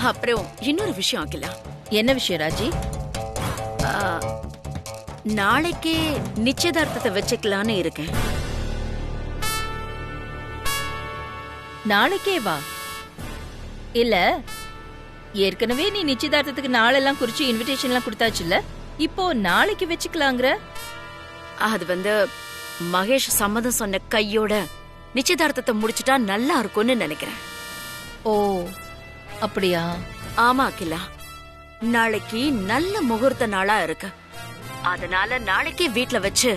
அப்புறம் இன்னொரு விஷயம் அகிலா. என்ன விஷயம் ராஜி? ஆ, நாளைக்கே நிச்சயதார்த்தத்தை வச்சுக்கலான்னு இருக்கேன். நாளைக்கே வா. இல்ல, ஏற்கனவே நீ நிச்சயதார்த்தத்துக்கு நாளெல்லாம் குறிச்சு இன்விடேஷன் எல்லாம் கொடுத்தாச்சுல்ல, இப்போ நாளைக்கு வச்சுக்கலாங்கிற? அது மகேஷ் சம்மதம் சொன்ன கையோட நிச்சயதார்த்தத்தை முடிச்சிட்டா நல்லா இருக்கும்னு நினைக்கிறேன். ஓ அப்படியா? ஆமா அகிலா, நாளைக்கு நல்ல முகூர்த்த நாளா இருக்கு. அதனால நாளைக்கே வீட்ல வச்சு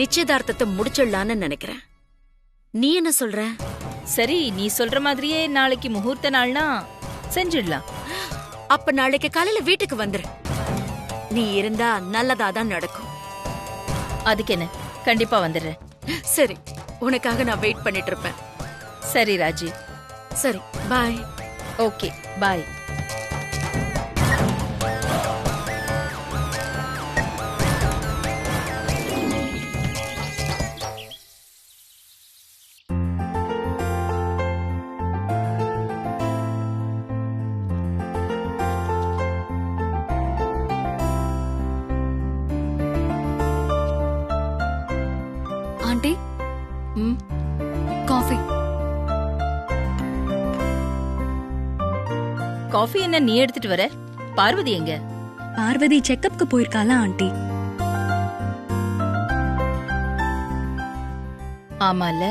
நிச்சயதார்த்தத்தை முடிச்சிடலான்னு நினைக்கிறேன். நீ என்ன சொல்ற? சரி, நீ சொல்ற மாதிரியே நாளைக்கு முகூர்த்த நாள்னா செஞ்சிடலாம். அப்ப நாளைக்கு காலையில வீட்டுக்கு வந்துரு. நீ இருந்தா நல்லதாதான் நடக்கும். அதுக்கு என்ன, கண்டிப்பா வந்துடுறேன். சரி, உனக்காக நான் வெயிட் பண்ணிட்டு இருப்பேன். சரி ராஜி. சரி, bye. Okay, bye. Aunty, coffee. Coffee என்ன நீ எடுத்துட்டு வர? பார்வதி எங்க? பார்வதி செக்கப்க்கு போயிருக்காளா ஆண்டி? ஆமால.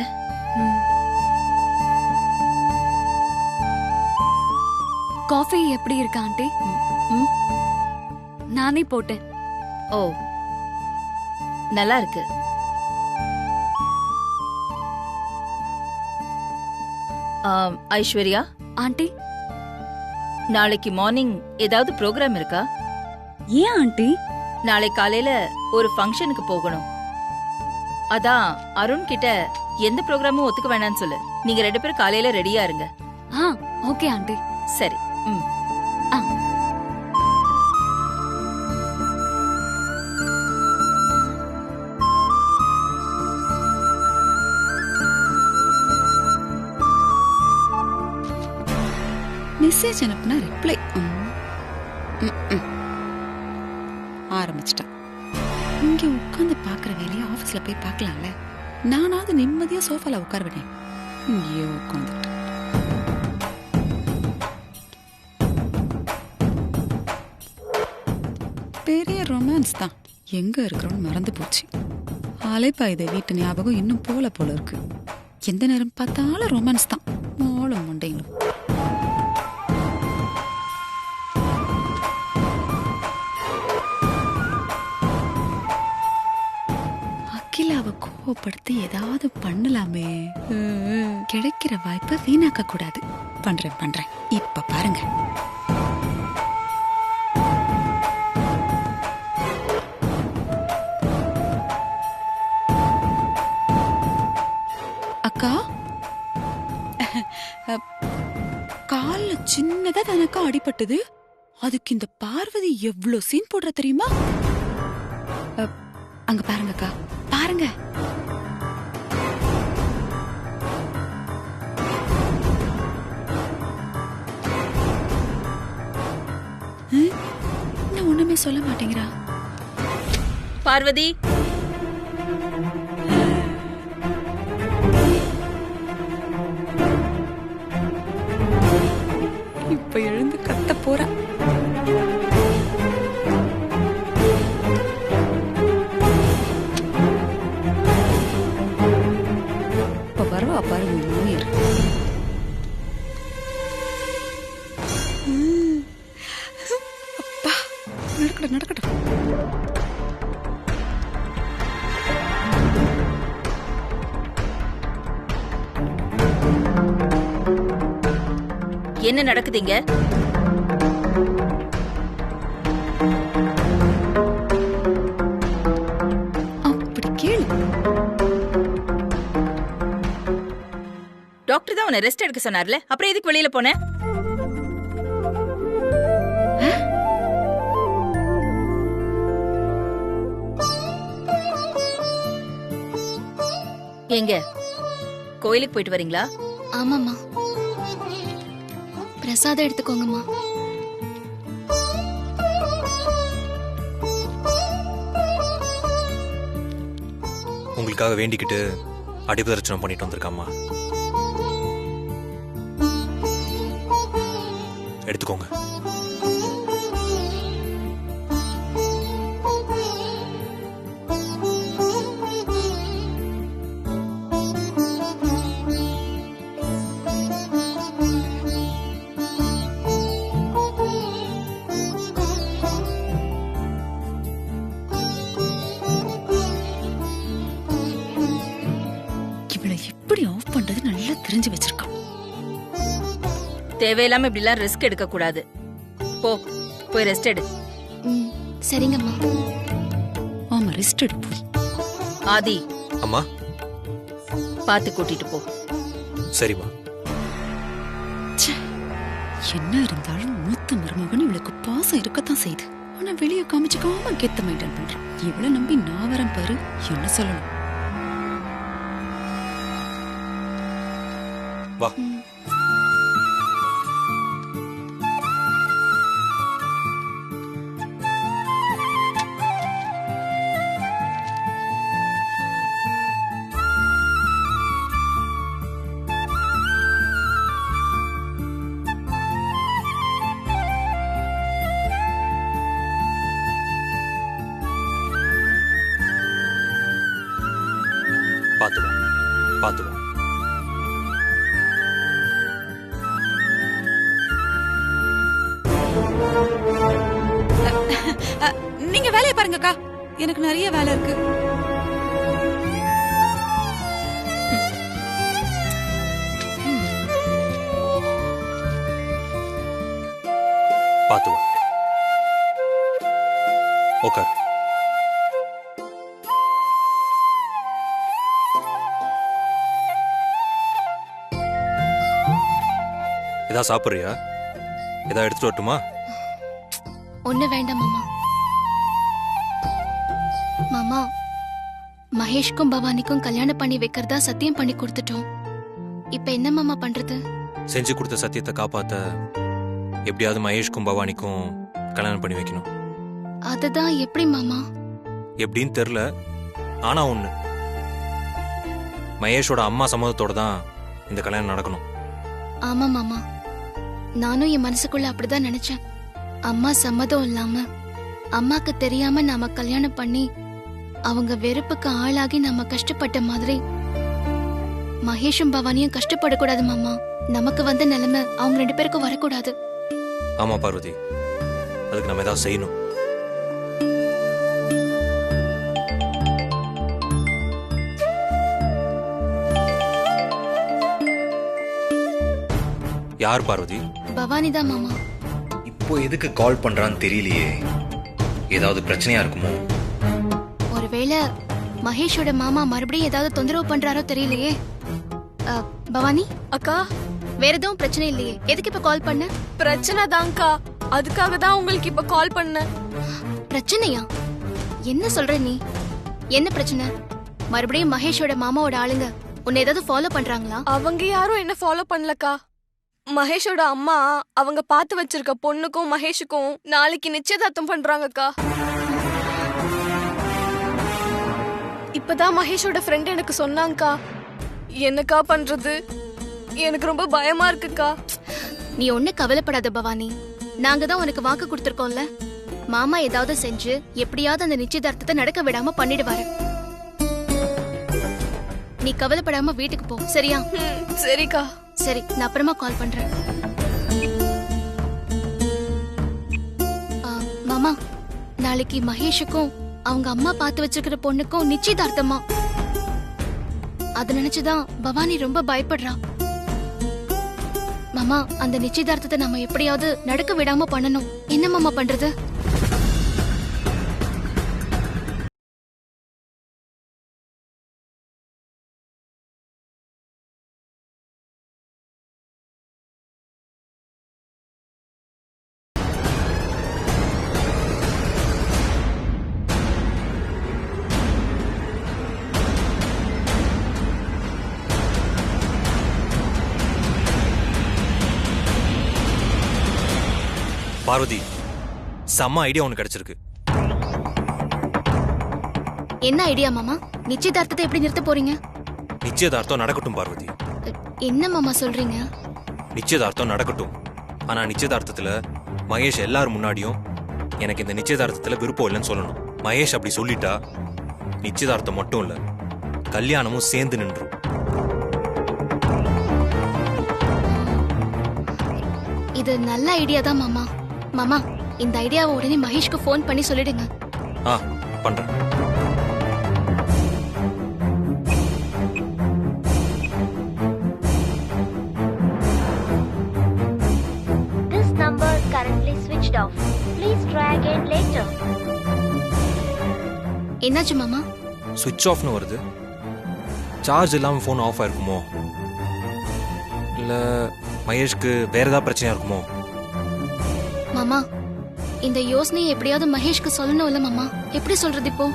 காஃபி எப்படி இருக்கா ஆண்டி? நானே போட்டேன். ஓ, நல்லா இருக்கு. ஐஸ்வர்யா ஆண்டி, நாளைக்கு மார்னிங் ஏதாவது ப்ரோக்ராம் இருக்கா? ஏன் ஆண்டி? நாளை காலையில ஒரு ஃபங்க்ஷனுக்கு போகணும். அதான் அருண் கிட்ட எந்த ப்ரோக்ராமும் ஒத்துக்க வேணாம்னு சொல்லு. நீங்க 2 பேரும் காலையில ரெடியா இருங்க. Okay aunty. சரி. மெசேஜ் அனுப்புனா ரிப்ளை ஆரம்பிச்சிட்டான். இங்க உட்காந்து பாக்குற வேலையை ஆபீஸ்ல போய் பார்க்கலாம்ல. நானாவது நிம்மதியா சோஃபால உட்காருவேன். இங்கேயே உட்காந்து பெரிய ரொமான்ஸ் தான். எங்க இருக்கிறோன்னு மறந்து போச்சு. அலைப்பாயுத வீட்டு ஞாபகம் இன்னும் போல இருக்கு. எந்த நேரம் பார்த்தாலும் ரொமான்ஸ் தான். மோளம் முண்டைங்களும். அகிலாவை கோவப்படுத்தி ஏதாவது பண்ணலாமே. கிடைக்கிற வாய்ப்பை வீணாக்க கூடாது. பண்றேன். இப்ப பாருங்க. அக்கா, கால்ல சின்னதா தனக்கா அடிபட்டது. அதுக்கு இந்த பார்வதி எவ்வளவு சீன் போடுற தெரியுமா? அங்க பாருங்க அக்கா, பாருங்க. நான் ஒண்ணுமே சொல்ல மாட்டேங்கிறா. பார்வதி, இப்ப எழுந்து கத்த போறா. வருவா பாருங்க. அப்பா, நடக்கட்டும். என்ன நடக்குதுங்க? அப்படி கேளு. டாக்டர் தான் உன்னை ரெஸ்ட் எடுக்க சொன்னார்ல, அப்புறம் எதுக்கு வெளியில போன? எங்க கோயிலுக்கு போயிட்டு வரீங்களா? ஆமாம்மா. பிரசாதம் எடுத்துக்கோங்கம்மா. உங்களுக்காக வேண்டிக்கிட்டு அடிபதர்ச்சனம் பண்ணிட்டு வந்திருக்காம்மா. எடுத்துக்கோங்க. இவளை எப்படி ஆஃப் பண்றது நல்லா தெரிஞ்சு வச்சிருக்கான். தேவையில்லாம இப்படிலாம் ரிஸ்க் எடுக்க கூடாது. போய் ரெஸ்ட் எடு. சரிங்கம்மா. ஆமா, ரெஸ்ட் எடு போய். ஆதி, அம்மா. பாத்து கூட்டிட்டு போ. சரிம்மா. என்ன இருந்தாலும் மூத்த மருமகன் இவளுக்கு பாசம் இருக்கத்தான் செய்யுது. ஆனா வெளியே காமிச்சுக்காம கெத்த மெயின்டைன் பண்றான். இவளை நம்பி நான் வரேன் பாரு. என்ன சொல்லணும்? வா. பாத்து வா, பாத்து வா. நீங்க வேலையை பாருங்கக்கா, எனக்கு நிறைய வேலை இருக்கு. பாத்து வா. உட்கார். இதா சாப்பிடுறியா? இதா எடுத்துட்டு வரட்டுமா? ஒண்ணு வேண்டாம் மாமா. மாமா, மகேஷ்க்கும் பவானிக்கும் கல்யாணம் பண்ணி வைக்கிறதா சத்தியம் பண்ணி கொடுத்துட்டோம். இப்ப என்ன மாமா பண்றது? செஞ்சு கொடுத்த சத்தியத்தை காப்பாத்த எப்படியாவது மகேஷ்க்கும் பவானிக்கும் கல்யாணம் பண்ணி வைக்கணும். அதுதான் எப்படி மாமா? எப்படின்னு தெரியல. ஆனா ஒண்ணு, மகேஷோட அம்மா சம்மதத்தோட தான் இந்த கல்யாணம் நடக்கணும். ஆமா மாமா, நானும் என் மனசுக்குள்ள அப்படிதான் நினைச்சேன். அம்மா சம்மதம் இல்லாம, அம்மாக்கு தெரியாம நாம கல்யாணம் பண்ணி அவங்க வெறுப்புக்கு ஆளாகி நாம கஷ்டப்பட்ட மாதிரி மகேஷும் பவானியும் கஷ்டப்படக்கூடாது மாமா. நமக்கு வந்த நிலைமை அவங்க 2 பேருக்கும் வரக்கூடாது. ஆமா பார்வதி, அதுக்கு நம்ம ஏதாவது செய்யணும். யார் பார்வதி? பவானி தான் மாமா. இப்போ எதுக்கு கால் பண்றான்னு தெரியலையே. ஏதாவது பிரச்சனையா இருக்குமோ? ஒருவேளை மகேஷோட மாமா மறுபடியும் ஏதாவது தொந்தரவு பண்றாரோ தெரியலையே. பவானி அக்கா, வேற எதுவும் பிரச்சனை இல்லையே? எதுக்கு இப்ப கால் பண்ண? பிரச்சனை தான்க்கா, அதுக்காக தான் உங்களுக்கு இப்ப கால் பண்ணேன். பிரச்சனையா? என்ன சொல்ற நீ? என்ன பிரச்சனை? மறுபடியும் மகேஷோட மாமாவோட ஆளுங்க உன்னை ஏதாவது ஃபாலோ பண்றாங்களா? அவங்க யாரும் என்ன ஃபாலோ பண்ணலக்கா. மகேஷோட அம்மா அவங்க பார்த்து வச்சிருக்க பொண்ணுக்கும் மகேஷுக்கும் நாளைக்கு நிச்சயதார்த்தம் பண்றாங்கக்கா. இப்பதான் மகேஷோட ஃப்ரெண்ட் எனக்கு சொன்னாங்கக்கா. என்னக்கா பண்றது? எனக்கு ரொம்ப பயமா இருக்குக்கா. நீ ஒண்ணு கவலைப்படாத பவானி, நாங்க தான் உனக்கு வாக்கு கொடுத்திருக்கோம்ல. மாமா ஏதாவது செஞ்சு எப்படியாவது அந்த நிச்சயதார்த்தத்தை நடக்க விடாம பண்ணிடுவாரு. நீ கவலைப்படாம வீட்டுக்கு போ, சரியா? சரிக்கா. சரி, நான் அப்புறமா கால் பண்றேன். மாமா, நாளைக்கு மகேஷுக்கும் அவங்க அம்மா பார்த்து வச்சிருக்கிற பொண்ணுக்கும் நிச்சயதார்த்தமா. அத நினைச்சுதான் பவானி ரொம்ப பயப்படுறா. மாமா, அந்த நிச்சயதார்த்தத்தை நம்ம எப்படியாவது நடக்க விடாம பண்ணணும். என்ன மாமா பண்றது? பார்வதி, செம்ம ஐடியா ஒன்று கிடைச்சிருக்கு. என்ன ஐடியா மாமா? நிச்சயதார்த்தத்தை எப்படி நிறுத்த போறீங்க? நிச்சயதார்த்தம் நடக்கட்டும் பார்வதி. என்ன மாமா சொல்றீங்க? நிச்சயதார்த்தம் நடக்கட்டும். ஆனா நிச்சயதார்த்தத்துல மகேஷ் எல்லாரும் முன்னாடியும் எனக்கு இந்த நிச்சயதார்த்தத்துல விருப்பம் இல்லைன்னு சொல்லணும். மகேஷ் அப்படி சொல்லிட்டா நிச்சயதார்த்தம் மட்டும் இல்ல, கல்யாணமும் சேர்ந்து நின்றும். இது நல்ல ஐடியா தான் மாமா. மாமா, இந்த ஐடியாவை உடனே மகேஷ்க்கு ஃபோன் பண்ணி சொல்லிடுங்க. பண்றேன். This number currently switched off. Please try again later. என்னாச்சு மாமா? சுவிட்ச் ஆஃப்னு வருது. சார்ஜ் இல்லாம ஃபோன் ஆஃப் ஆயிருக்குமோ, இல்ல மகேஷ்க்கு வேற ஏதாவது பிரச்சனையா இருக்குமோ? மாமா, இந்த யோசனையை எப்படியாவது மகேஷ்க்கு சொல்லணும்ல மாமா. எப்படி சொல்றது இப்போ?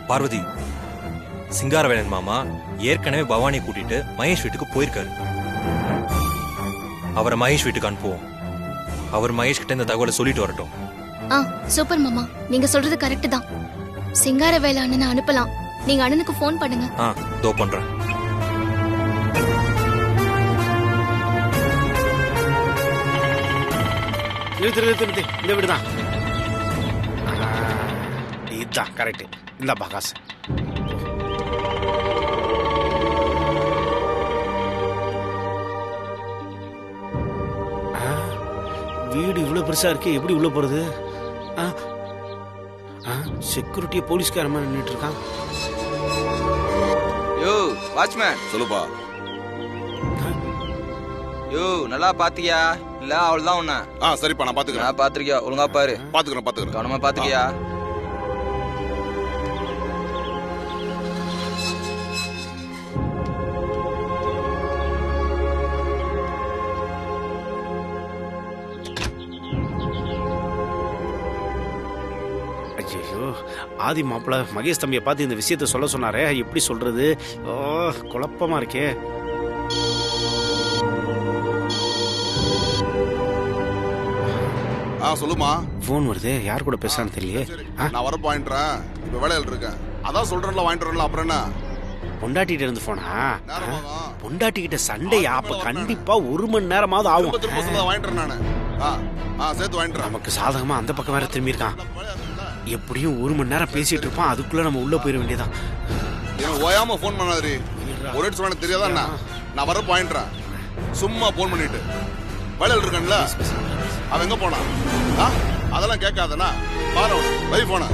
பார்வதி, சிங்காரவேலன் மாமா ஏற்கனவே பவானி கூட்டிட்டு மகேஷ் வீட்டுக்கு போயிருக்காரு. அவரை மகேஷ் வீட்டுக்கு அனுப்புவோம். அவர் மகேஷ் கிட்ட இந்த தகவலை சொல்லிட்டு வரட்டும். சூப்பர் மாமா, நீங்க சொல்றது கரெக்ட் தான். சிங்காரவேல அண்ணனை அனுப்பலாம். நீங்க அண்ணனுக்கு ஃபோன் பண்ணுங்க. தோ பண்றேன். நிறுத்து. இந்த வீடுதான். இதுதான் கரெக்ட். இந்த பகாசு வீடு இவ்வளவு பெருசா இருக்கு. எப்படி உள்ள போறது? செக்யூரிட்டியை போலீஸ்காரமா நின்றுட்டு இருக்கான். யோ வாட்ச்மேன், சொல்லுப்பா. யோ நல்லா பாத்தியா? இல்ல அவள்தான் உன்ன. சரிப்பா, நான் பாத்துக்கிறேன். நான் பாத்திருக்கியா? ஒழுங்கா பாரு. பாத்துக்கிறேன். கவனமா பாத்துக்கியா? ஐயோ, ஆதி மாப்பிள்ள மகேஷ் தம்பியை பார்த்து இந்த விஷயத்த சொல்ல சொன்னாரே, எப்படி சொல்றது? குழப்பமா இருக்கே. சொல்லுமா. போன் வருது. யார் கூட பேசுறான்னு தெரியலையே. நான் வரப்ப வாங்கிட்டுறேன். இப்ப வேலையில் இருக்கேன். அதான் சொல்றேன்ல, வாங்கிட்டு அப்புறம் என்ன? பொண்டாட்டிட்ட இருந்து போனா பொண்டாட்டிக்கிட்ட சண்டையா? அப்ப கண்டிப்பா 1 மணி நேரமாவது ஆகும். வாங்கிட்டுறேன் நானு. சேர்த்து வாங்கிட்டுறேன். நமக்கு சாதகமா அந்த பக்கம் வேற திரும்பி இருக்கான். எப்படியும் 1 மணி நேரம் பேசிட்டு இருப்பான். அதுக்குள்ள நம்ம உள்ள போயிட வேண்டியதான். ஓயாம போன் பண்ணாதீ. ஒரு சொல்ல தெரியாதா? நான் வரப்ப வாங்கிட்டுறேன். சும்மா போன் பண்ணிட்டு வேலையில் இருக்கேன்ல. அவன் எங்க போனா? அதெல்லாம் கேட்காதனா? பாரு வை போன.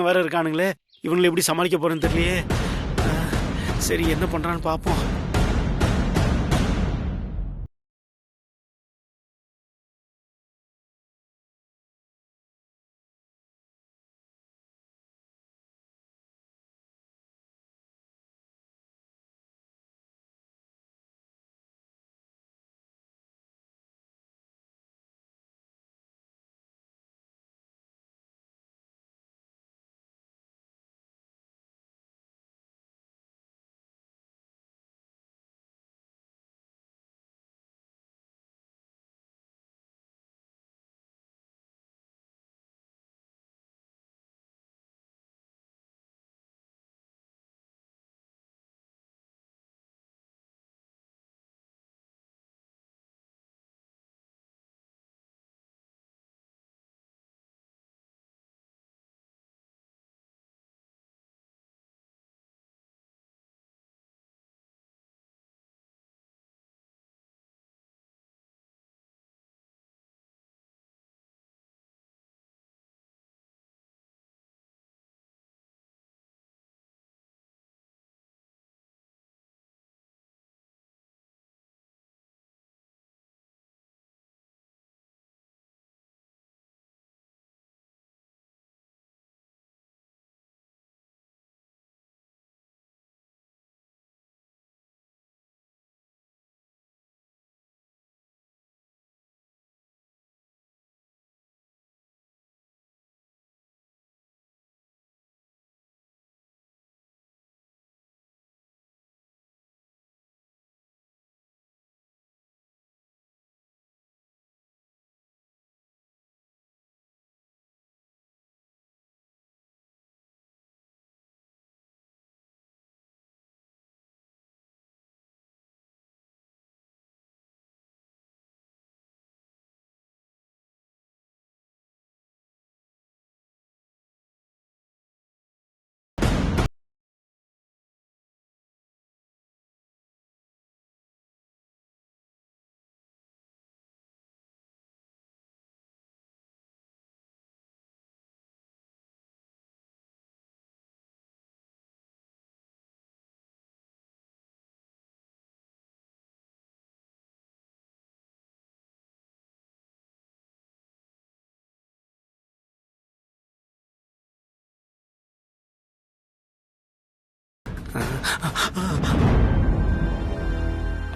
வேற இருக்கானுங்களே. இவங்களை எப்படி சமாளிக்க போறேன்னு தெரியலையே. சரி, என்ன பண்றான்னு பாப்போம்.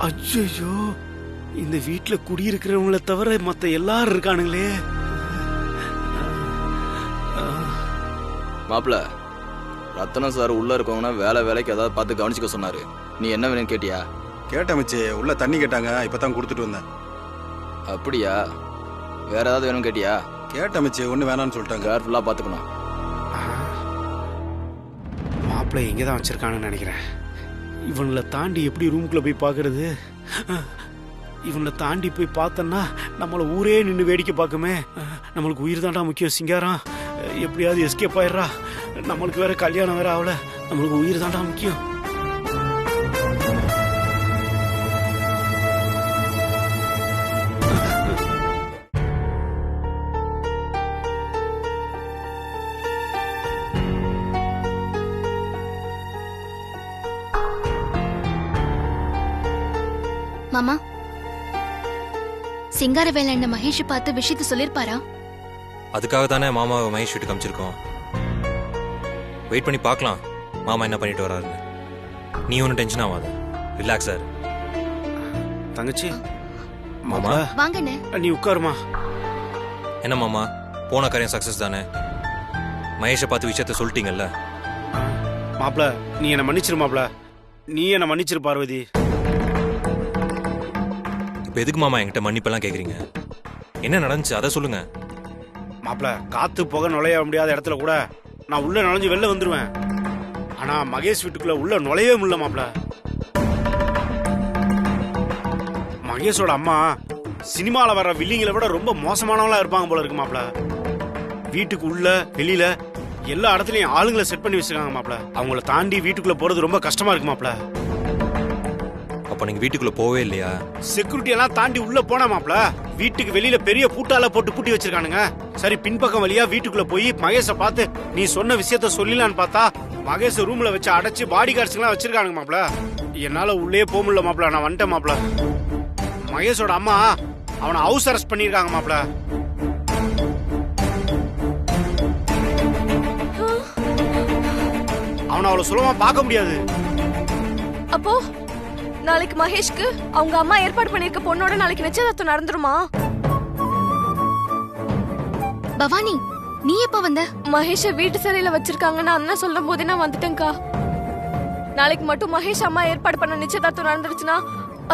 அச்சோ, இந்த வீட்டுல குடியிருக்கிறவங்கள தவிர மத்த எல்லாரும் இருக்கானுங்களே. மாப்பிள, ரத்தனம் சார் உள்ள இருக்கவங்கன்னா வேலைக்கு ஏதாவது பார்த்து கவனிச்சுக்க சொன்னாரு. நீ என்ன வேணும்னு கேட்டியா? கேட்டேன் மச்சி, உள்ள தண்ணி கேட்டாங்க, இப்பதான் கொடுத்துட்டு வந்தேன். அப்படியா? வேற ஏதாவது வேணும் கேட்டியா? கேட்டேன் மச்சி, ஒண்ணு வேணாம்னு சொல்லிட்டாங்க. கேர்ஃபுல்லா பாத்துக்கணும். மாப்பிள்ளை எங்கே தான் வச்சிருக்கானுன்னு நினைக்கிறேன். இவனை தாண்டி எப்படி ரூம்குள்ள போய் பார்க்கறது? இவனை தாண்டி போய் பார்த்தோன்னா நம்மளை ஊரே நின்று வேடிக்கை பார்க்குமே. நம்மளுக்கு உயிர் தாண்டா முக்கியம் சிங்காரம். எப்படியாவது எஸ்கேப் ஆயிடுறா. நம்மளுக்கு வேற கல்யாணம் வேற ஆகல. நம்மளுக்கு உயிர் தாண்டா முக்கியம். மாமா, சிங்காரவேல என்ன மகேஷ் பார்த்து விஷயத்தை சொல்லிருப்பாரா? அதுக்காக தானே மாமாவை மகேஷ் வீட்டுக்கு அமிச்சிருக்கோம். வெயிட் பண்ணி பார்க்கலாம் மாமா என்ன பண்ணிட்டு வராருன்னு. நீ ஒன்றும் டென்ஷன் ஆகாத, ரிலாக்ஸ் ஆரு. தங்கச்சி, மாமா வாங்கண்ணே. நீ உட்காருமா. என்ன மாமா, போன காரியம் சக்சஸ் தானே? மகேஷை பார்த்து விஷயத்த சொல்லிட்டீங்கல்ல? மாப்பிள, நீ என்ன மன்னிச்சிரு மாப்பிள. நீ என்ன மன்னிச்சிரு பார்வதி. இப்போ எதுக்கு மாமா என்கிட்ட மன்னிப்பெல்லாம் கேட்குறீங்க? என்ன நடந்துச்சு அதை சொல்லுங்க. மாப்பிள, காத்து புகை நுழைய முடியாத இடத்துல கூட நான் உள்ள நுழைஞ்சு வெளில வந்துருவேன். ஆனா மகேஷ் வீட்டுக்குள்ள உள்ள நுழையவே முடியல மாப்பிள. மகேஷோட அம்மா சினிமால வர வில்லிங்களை விட ரொம்ப மோசமானவங்களா இருப்பாங்க போல இருக்கு மாப்பிள. வீட்டுக்கு உள்ள வெளியில எல்லா இடத்துலயும் ஆளுங்களை செட் பண்ணி வச்சிருக்காங்க மாப்பிள. அவங்கள தாண்டி வீட்டுக்குள்ள போறது ரொம்ப கஷ்டமா இருக்கு மாப்பிள. அப்ப நீங்க வீட்டுக்குள்ள போவே இல்லையா? செக்யூரிட்டி எல்லாம் தாண்டி உள்ள போனா மாப்ள, வீட்டுக்கு வெளியில பெரிய பூட்டால போட்டு பூட்டி வச்சிருக்கானுங்க. சரி, பின்பக்கம் வழியா வீட்டுக்குள்ள போய் மகேஷ பார்த்து நீ சொன்ன விஷயத்த சொல்லலான்னு பார்த்தா மகேஷ ரூம்ல வச்சு அடைச்சு பாடி கார்ட்ஸ் எல்லாம் வச்சிருக்கானுங்க மாப்ள. என்னால உள்ளே போக முடியல மாப்ள. நான் வந்துட்டேன் மாப்ள. மகேஷோட அம்மா அவனை ஹவுஸ் அரெஸ்ட் பண்ணிருக்காங்க மாப்ள. அவனை அவ்வளவு சுலபமா பார்க்க முடியாது. அப்போ நாளைக்கு மகேஷ்க்கு அவங்க அம்மா ஏற்பாடு பண்ணிருக்க பொண்ணோட நாளைக்கு நிச்சயதார்த்தம் நடந்துருமா? பவானி, நீ எப்ப வந்த? மகேஷ வீட்டு சிறையில வச்சிருக்காங்கன்னு அண்ணன் சொல்லும் போதே நான் வந்துட்டேன்க்கா. நாளைக்கு மட்டும் மகேஷ் அம்மா ஏற்பாடு பண்ண நிச்சயதார்த்தம் நடந்துருச்சுன்னா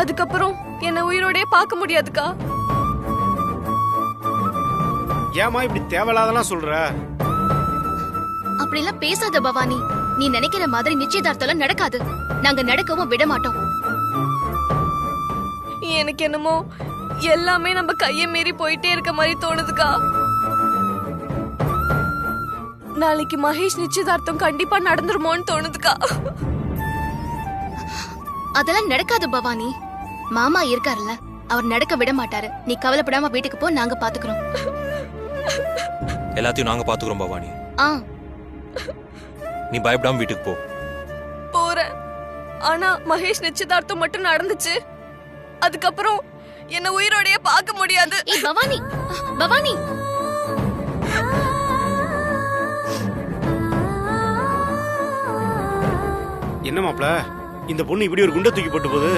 அதுக்கப்புறம் என்ன உயிரோடயே பார்க்க முடியாதுக்கா. ஏமா இப்படி தேவையில்லாதெல்லாம் சொல்ற? அப்படிலாம் பேசாத பவானி. நீ நினைக்கிற மாதிரி நிச்சயதார்த்தம் நடக்காது. நாங்க நடக்கவும் விட மாட்டோம். எனக்கு என்னமோ எல்லாமே நம்ம கையை மீறி போயிட்டே இருக்க மாதிரி தோணுதுக்கா. நாளைக்கு மகேஷ் நிச்சயதார்த்தம் கண்டிப்பா நடந்துருமோன்னு தோணுதுக்கா. அதெல்லாம் நடக்காது பவானி. மாமா இருக்காருல்ல, அவர் நடக்க விட மாட்டாரு. நீ கவலைப்படாம வீட்டுக்கு போ, நாங்க பாத்துக்கிறோம். எல்லாத்தையும் நாங்க பாத்துக்கிறோம் பவானி. நீ பயப்படாம வீட்டுக்கு போ. போறேன். ஆனா மகேஷ் நிச்சயதார்த்தம் மட்டும் நடந்துச்சு, அதுக்கப்புறம் என்ன உயிரோடயே பார்க்க முடியாது. பவானி, பவானி, என்ன மாப்ள, இந்த பொண்ணு இப்படி ஒரு குண்டை தூக்கி போட்டு போகுது?